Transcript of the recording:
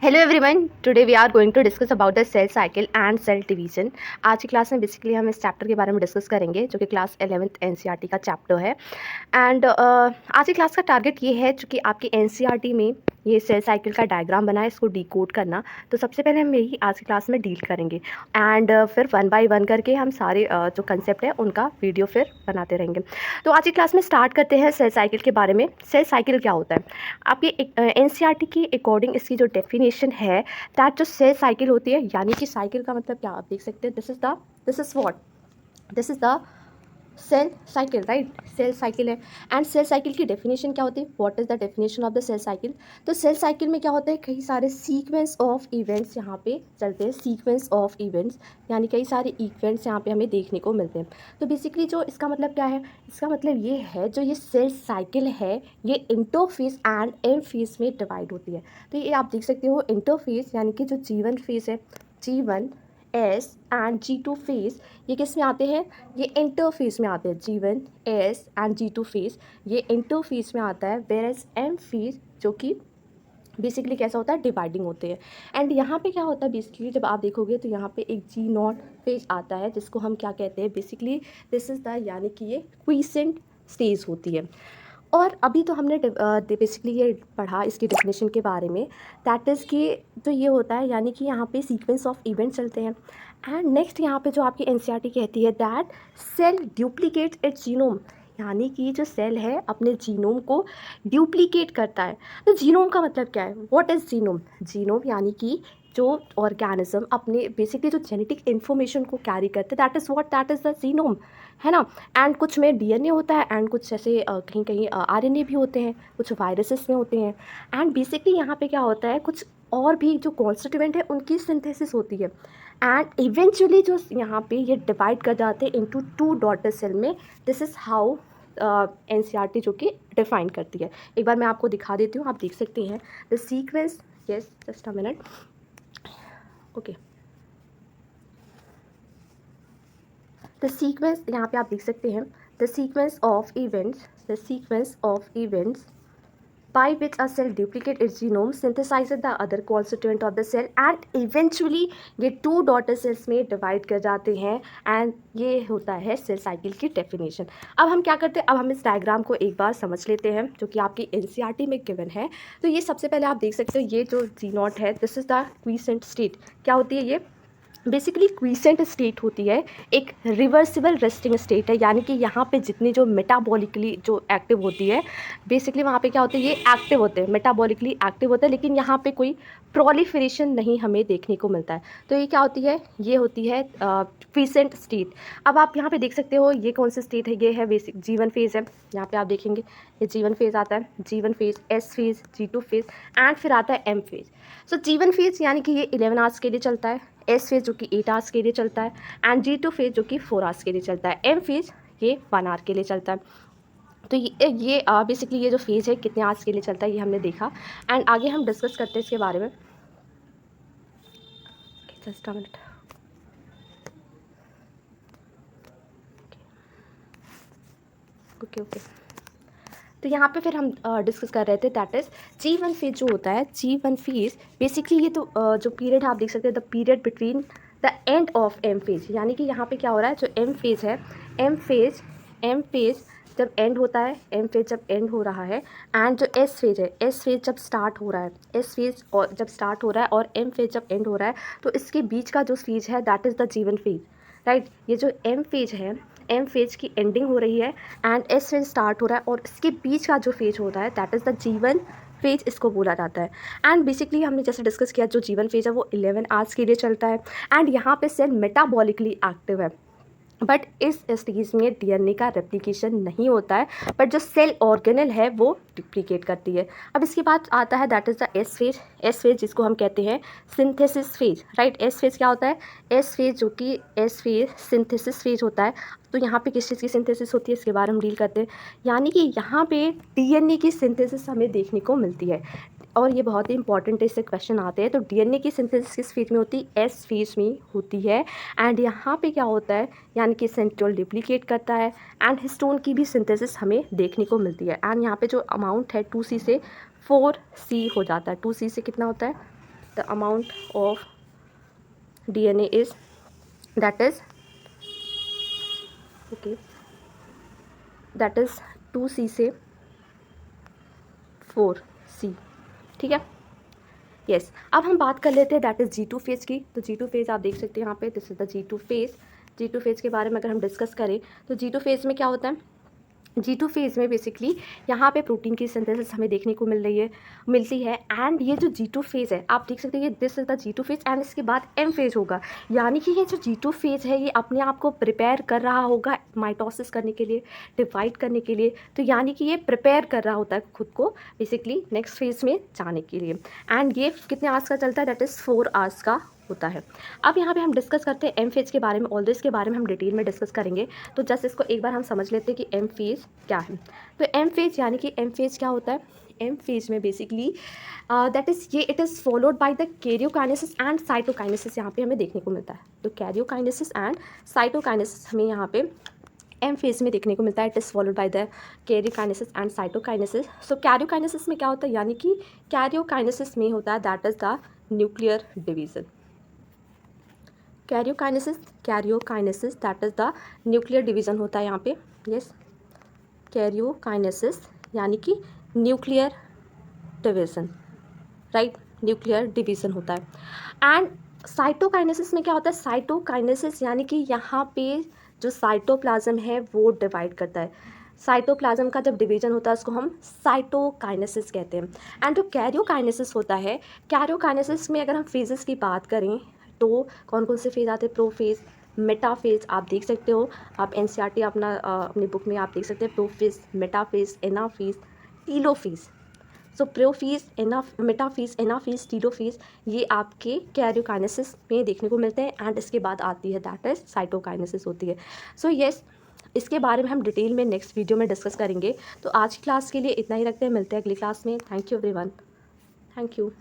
Hello everyone, today we are going to discuss about the cell cycle and cell division. आज की class में basically हम इस chapter के बारे में डिस्कस करेंगे जो कि क्लास 11th एनसीईआरटी का चैप्टर है। एंड आज की क्लास का टारगेट ये है चूँकि आपकी एनसीईआरटी में ये सेल साइकिल का डायग्राम बना है, इसको डिकोड करना। तो सबसे पहले हम यही आज की क्लास में डील करेंगे एंड फिर वन बाय वन करके हम सारे जो कंसेप्ट है उनका वीडियो फिर बनाते रहेंगे। तो आज की क्लास में स्टार्ट करते हैं सेल साइकिल के बारे में। सेल साइकिल क्या होता है? आपकी एनसीईआरटी की अकॉर्डिंग इसकी जो डेफिनेशन है दैट जो सेल साइकिल होती है, यानी कि साइकिल का मतलब क्या आप देख सकते हैं, this is the cell cycle, right. Cell cycle है एंड सेल साइकिल की डेफिनेशन क्या होती है? What is the definition of the cell cycle? तो सेल साइकिल में क्या होता है, कई सारे सीक्वेंस ऑफ इवेंट्स यहाँ पे चलते हैं। सीक्वेंस ऑफ इवेंट्स यानी कई सारे इवेंट्स यहाँ पे हमें देखने को मिलते हैं। तो बेसिकली जो इसका मतलब क्या है, इसका मतलब ये है जो ये सेल साइकिल है ये इंटरफेस एंड एम फेज में डिवाइड होती है। तो ये आप देख सकते हो इंटरफेस यानी कि जो G1 फेज है, G1 S and G2 phase, ये किस में आते हैं? ये इंटरफेस में आते हैं। G1 S and G2 phase ये इंटरफेस में आता है, वेयर एज एम फेज जो कि बेसिकली कैसा होता है, डिवाइडिंग होते हैं। एंड यहाँ पे क्या होता है बेसिकली, जब आप देखोगे तो यहाँ पे एक G0 फेज आता है जिसको हम क्या कहते हैं, बेसिकली दिस इज़ द यानी कि ये क्वीसेंट स्टेज होती है। और अभी तो हमने बेसिकली ये पढ़ा इसकी डेफिनेशन के बारे में, दैट इज़ कि तो ये होता है यानी कि यहाँ पे सीक्वेंस ऑफ इवेंट चलते हैं। एंड नेक्स्ट यहाँ पे जो आपकी एनसीईआरटी कहती है दैट सेल ड्यूप्लीकेट्स इट्स जीनोम, यानी कि जो सेल है अपने जीनोम को ड्यूप्लीकेट करता है। तो जीनोम का मतलब क्या है? What is genome? जीनोम यानी कि जो ऑर्गेनिज्म अपने बेसिकली जो जेनेटिक इन्फॉर्मेशन को कैरी करते हैं, दैट इज़ द जीनोम, है ना। एंड कुछ में डीएनए होता है एंड कुछ ऐसे कहीं कहीं आरएनए भी होते हैं, कुछ वायरसेस में होते हैं। एंड बेसिकली यहाँ पे क्या होता है, कुछ और भी जो कॉन्स्टिट्यूएंट है उनकी सिंथेसिस होती है। एंड इवेंचुअली जो यहाँ पे ये डिवाइड कर जाते हैं इनटू टू डॉटर सेल में। दिस इज़ हाउ एनसीईआरटी जो कि डिफाइन करती है। एक बार मैं आपको दिखा देती हूँ, आप देख सकते हैं the sequence. Yes, just a minute. Okay, the sequence यहाँ पे आप देख सकते हैं, the sequence of events by which a cell duplicates its genome, synthesizes the other constituent of the cell and eventually ये टू डॉटर सेल्स में divide कर जाते हैं। एंड ये होता है सेल साइकिल की डेफिनेशन। अब हम क्या करते हैं, अब हम इस डायग्राम को एक बार समझ लेते हैं जो कि आपकी एनसीईआरटी में गिवन है। तो ये सबसे पहले आप देख सकते हो, ये जो G0 है this is the quiescent state. क्या होती है ये? बेसिकली क्वीसेंट स्टेट होती है एक रिवर्सिबल रेस्टिंग स्टेट है, यानी कि यहाँ पे जितनी जो मेटाबॉलिकली जो एक्टिव होती है, बेसिकली वहाँ पे क्या होता है, ये एक्टिव होते हैं, मेटाबॉलिकली एक्टिव होते हैं, लेकिन यहाँ पे कोई प्रोलिफरेशन नहीं हमें देखने को मिलता है। तो ये क्या होती है? ये होती है क्वीसेंट स्टेट। अब आप यहाँ पे देख सकते हो ये कौन सी स्टेट है, ये है बेसिक G1 फेज़ है। यहाँ पे आप देखेंगे ये G1 फेज़ आता है, G1 phase, S phase, G2 phase and फिर आता है M फेज़। सो G1 फेज़ यानी कि ये 11 आवर्स के लिए चलता है, एस फेज जो कि 8 आवर्स के लिए चलता है एंड G2 फेज जो कि 4 आवर्स के लिए चलता है, एम फेज ये 1 आवर के लिए चलता है। तो ये बेसिकली ये जो फेज है कितने आवर्स के लिए चलता है ये हमने देखा। एंड आगे हम डिस्कस करते हैं इसके बारे में। Just a minute. ओके, तो यहाँ पे फिर हम डिस्कस कर रहे थे दैट इज़ G1 फेज जो होता है, G1 फेज बेसिकली ये तो जो पीरियड आप देख सकते हैं, the period between the end of M phase, यानी कि यहाँ पे क्या हो रहा है, जो एम फेज है, एम फेज जब एंड होता है, एम फेज जब एंड हो रहा है एंड जो एस फेज है, एस फेज जब स्टार्ट हो रहा है, एस फेज और जब स्टार्ट हो रहा है और एम फेज जब एंड हो रहा है, तो इसके बीच का जो फेज है that is the G1 phase, right. ये जो एम फेज है, एम फेज की एंडिंग हो रही है एंड एस फेज स्टार्ट हो रहा है और इसके बीच का जो फेज होता है that is the G1 phase, इसको बोला जाता है। एंड बेसिकली हमने जैसे डिस्कस किया जो G1 फेज है वो 11 आवर्स के लिए चलता है एंड यहाँ पे सेल मेटाबॉलिकली एक्टिव है, बट इस स्टेज में डीएनए का रेप्लिकेशन नहीं होता है, बट जो सेल ऑर्गेनल है वो डुप्लीकेट करती है। अब इसके बाद आता है that is the S phase जिसको हम कहते हैं synthesis phase, right. S phase क्या होता है? एस फेज जो कि एस फेज सिंथेसिस फेज होता है। तो यहाँ पे किस चीज़ की सिंथेसिस होती है इसके बारे में हम डील करते हैं, यानी कि यहाँ पे डीएनए की सिंथेसिस हमें देखने को मिलती है और ये बहुत ही इंपॉर्टेंट है, इससे क्वेश्चन आते हैं। तो डीएनए की सिंथेसिस किस फेज में होती है? एस फेज में होती है। एंड यहाँ पे क्या होता है, यानी कि सेंट्रोल डुप्लीकेट करता है एंड हिस्टोन की भी सिंथेसिस हमें देखने को मिलती है। एंड यहाँ पे जो अमाउंट है 2C से 4C हो जाता है। 2C से कितना होता है? The amount of DNA is that is 2C से 4C, ठीक है। यस अब हम बात कर लेते हैं दैट इज़ G2 फेज़ की। तो G2 फेज़ आप देख सकते हैं यहाँ पे, this is the G2 phase. G2 phase के बारे में अगर हम डिस्कस करें तो G2 फेज़ में क्या होता है, G2 फेज़ में बेसिकली यहाँ पे प्रोटीन की सिंथेसिस हमें देखने को मिलती है। एंड ये जो G2 फेज़ है आप देख सकते हैं, this is the G2 phase and इसके बाद M फेज़ होगा। यानी कि ये जो G2 फेज़ है ये अपने आप को प्रिपेयर कर रहा होगा माइटोसिस करने के लिए, डिवाइड करने के लिए। तो यानी कि ये प्रिपेयर कर रहा होता है खुद को बेसिकली नेक्स्ट फेज़ में जाने के लिए। एंड ये कितने आवर्स का चलता है, दैट इज़ 4 आवर्स का होता है। अब यहाँ पे हम डिस्कस करते हैं एम फेज़ के बारे में, ऑल्दो इसके बारे में हम डिटेल में डिस्कस करेंगे। तो जस्ट इसको एक बार हम समझ लेते हैं कि एम फेज़ क्या है। तो एम फेज़ यानी कि एम फेज़ क्या होता है, एम फेज़ में बेसिकली दैट इज़ ये it is followed by the karyokinesis and cytokinesis यहाँ पे हमें देखने को मिलता है। तो कैरियोकाइनेसिस एंड साइटोकाइनेसिस हमें यहाँ पे एम फेज़ में देखने को मिलता है। It is followed by the karyokinesis and cytokinesis. So karyokinesis में क्या होता है, यानी कि कैरियोकाइनेसिस में होता है that is the nuclear division. Karyokinesis that is the nuclear division होता है यहाँ पे। यस कैरियोकाइनेसिस यानी कि nuclear division, right, nuclear division होता है। एंड साइटोकाइनेसिस में क्या होता है, साइटोकाइनेसिस यानी कि यहाँ पे जो साइटोप्लाज्म है वो डिवाइड करता है। साइटोप्लाज्म का जब डिवीजन होता है उसको हम साइटोकाइनेसिस कहते हैं। एंड जो कैरियोकाइनेसिस होता है, कैरियोकाइनेसिस में अगर हम फेजेस की बात करें तो कौन कौन से फेज़ आते हैं, प्रोफेज़, मेटाफेज़ आप देख सकते हो, आप NCERT अपनी बुक में आप देख सकते हैं प्रोफेज़, मेटाफेज़, एनाफेज़, टीलोफेज़। सो प्रोफेज़, मेटाफेज़, एनाफेज़, टीलोफेज़ ये आपके कैरियोकाइनेसिस में देखने को मिलते हैं। एंड इसके बाद आती है दैट इज़ साइटोकाइनेसिस होती है। सो यस इसके बारे में हम डिटेल में नेक्स्ट वीडियो में डिस्कस करेंगे। तो आज की क्लास के लिए इतना ही रखते हैं, मिलते हैं अगली क्लास में। Thank you everyone, thank you.